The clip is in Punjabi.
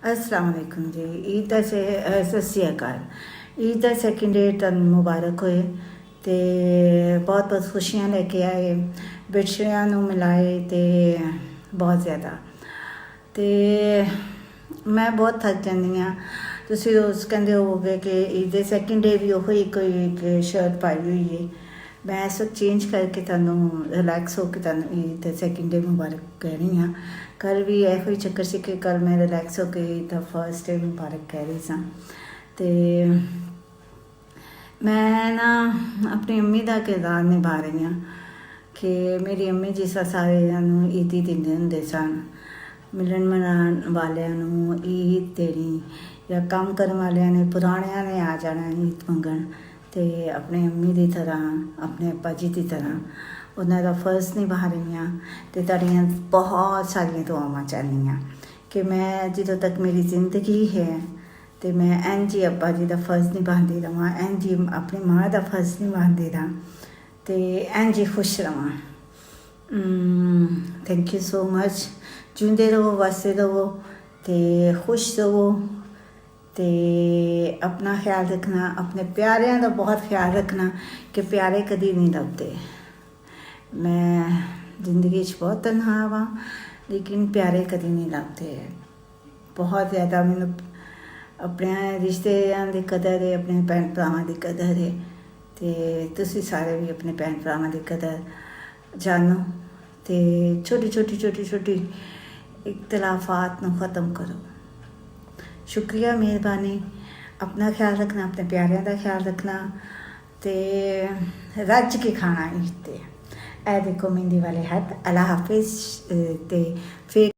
अस्सलाम वालेकुम जी। ईद ਦਾ ਸਤਿ ਸ਼੍ਰੀ ਅਕਾਲ। ईद ਦਾ ਸੈਕਿੰਡ ਡੇ ਤੁਹਾਨੂੰ ਮੁਬਾਰਕ ਹੋਏ ਤੇ ਬਹੁਤ ਬਹੁਤ ਖੁਸ਼ੀਆਂ ਲੈ ਕੇ ਆਏ, ਬਿਛੜਿਆਂ ਨੂੰ ਮਿਲਾਏ ਤੇ ਬਹੁਤ ਜ਼ਿਆਦਾ। ਤੇ ਮੈਂ ਬਹੁਤ ਥੱਕ ਜਾਂਦੀ ਹਾਂ। ਤੁਸੀਂ ਰੋਜ਼ ਕਹਿੰਦੇ ਹੋਵੋਗੇ ਕਿ ਈਦ ਦੇ ਸੈਕਿੰਡ ਡੇ ਵੀ ਉਹੀ ਕੋਈ ਇੱਕ ਸ਼ਰਟ ਪਾਈ ਹੋਈ ਹੈ। ਮੈਂ ਇਸ ਵਕਤ ਚੇਂਜ ਕਰਕੇ ਤੁਹਾਨੂੰ ਰਿਲੈਕਸ ਹੋ ਕੇ ਤੁਹਾਨੂੰ ਈਦ ਦੇ ਸੈਕਿੰਡ ਡੇ ਮੁਬਾਰਕ ਕਹਿ ਰਹੀ ਹਾਂ। ਕੱਲ੍ਹ ਵੀ ਇਹੋ ਹੀ ਚੱਕਰ ਸੀ ਕਿ ਕੱਲ੍ਹ ਮੈਂ ਰਿਲੈਕਸ ਹੋ ਕੇ ਤਾਂ ਫਸਟ ਡੇ ਮੁਬਾਰਕ ਕਹਿ ਰਹੀ ਸਾਂ। ਅਤੇ ਮੈਂ ਨਾ ਆਪਣੀ ਅੰਮੀ ਦਾ ਕਿਰਦਾਰ ਨਿਭਾ ਰਹੀ ਹਾਂ ਕਿ ਮੇਰੀ ਅੰਮੀ ਜਿਸ ਤਰ੍ਹਾਂ ਸਾਰਿਆਂ ਨੂੰ ਈਦੀ ਦਿੰਦੇ ਹੁੰਦੇ ਸਨ। ਮਿਲਣ ਮਨਾਉਣ ਵਾਲਿਆਂ ਨੂੰ ਈਦ ਦੇਣੀ ਜਾਂ ਕੰਮ ਕਰਨ ਵਾਲਿਆਂ ਨੇ ਪੁਰਾਣਿਆਂ ਨੇ ਆ ਜਾਣਾ ਈਦ ਮੰਗਣ, ਅਤੇ ਆਪਣੇ ਅੰਮੀ ਦੀ ਤਰ੍ਹਾਂ ਆਪਣੇ ਅੱਬਾ ਜੀ ਦੀ ਤਰ੍ਹਾਂ ਉਹਨਾਂ ਦਾ ਫਰਜ਼ ਨਿਭਾ ਰਹੀ ਹਾਂ। ਅਤੇ ਤੁਹਾਡੀਆਂ ਬਹੁਤ ਸਾਰੀਆਂ ਦੁਆਵਾਂ ਚਾਹੁੰਦੀ ਹਾਂ ਕਿ ਮੈਂ ਜਦੋਂ ਤੱਕ ਮੇਰੀ ਜ਼ਿੰਦਗੀ ਹੈ ਅਤੇ ਮੈਂ ਇੰਝ ਹੀ ਅੱਬਾ ਜੀ ਦਾ ਫਰਜ਼ ਨਿਭਾਉਂਦੀ ਰਹਾਂ, ਇੰਝ ਹੀ ਆਪਣੀ ਮਾਂ ਦਾ ਫਰਜ਼ ਨਿਭਾਉਂਦੀ ਰਹਾਂ ਅਤੇ ਇੰਝ ਹੀ ਖੁਸ਼ ਰਹਾਂ। Thank you so much. ਜਿਉਂਦੇ ਰਹੋ, ਵਸਦੇ ਰਹੋ ਅਤੇ ਖੁਸ਼ ਰਹੋ ਅਤੇ ਆਪਣਾ ਖਿਆਲ ਰੱਖਣਾ, ਆਪਣੇ ਪਿਆਰਿਆਂ ਦਾ ਬਹੁਤ ਖਿਆਲ ਰੱਖਣਾ ਕਿ ਪਿਆਰੇ ਕਦੀ ਨਹੀਂ ਲੱਭਦੇ। ਮੈਂ ਜ਼ਿੰਦਗੀ 'ਚ ਬਹੁਤ ਤਨਹਾ ਵਾਂ, ਲੇਕਿਨ ਪਿਆਰੇ ਕਦੀ ਨਹੀਂ ਲੱਭਦੇ। ਬਹੁਤ ਜ਼ਿਆਦਾ ਮੈਨੂੰ ਆਪਣੇ ਰਿਸ਼ਤਿਆਂ ਦੀ ਕਦਰ ਹੈ, ਆਪਣੇ ਭੈਣ ਭਰਾਵਾਂ ਦੀ ਕਦਰ ਹੈ ਅਤੇ ਤੁਸੀਂ ਸਾਰੇ ਵੀ ਆਪਣੇ ਭੈਣ ਭਰਾਵਾਂ ਦੀ ਕਦਰ ਜਾਣੋ ਅਤੇ ਛੋਟੀ ਇਖਤਲਾਫਾਤ ਨੂੰ ਖ਼ਤਮ ਕਰੋ। ਸ਼ੁਕਰੀਆ, ਮਿਹਰਬਾਨੀ। ਆਪਣਾ ਖਿਆਲ ਰੱਖਣਾ, ਆਪਣੇ ਪਿਆਰਿਆਂ ਦਾ ਖਿਆਲ ਰੱਖਣਾ ਅਤੇ ਰੱਜ ਕੇ ਖਾਣਾ ਈਦ 'ਤੇ। ਇਹ ਦੇਖੋ ਮਹਿੰਦੀ ਵਾਲੇ ਹੱਥ। ਅੱਲਾ ਹਾਫਿਜ਼। ਅਤੇ ਫਿਰ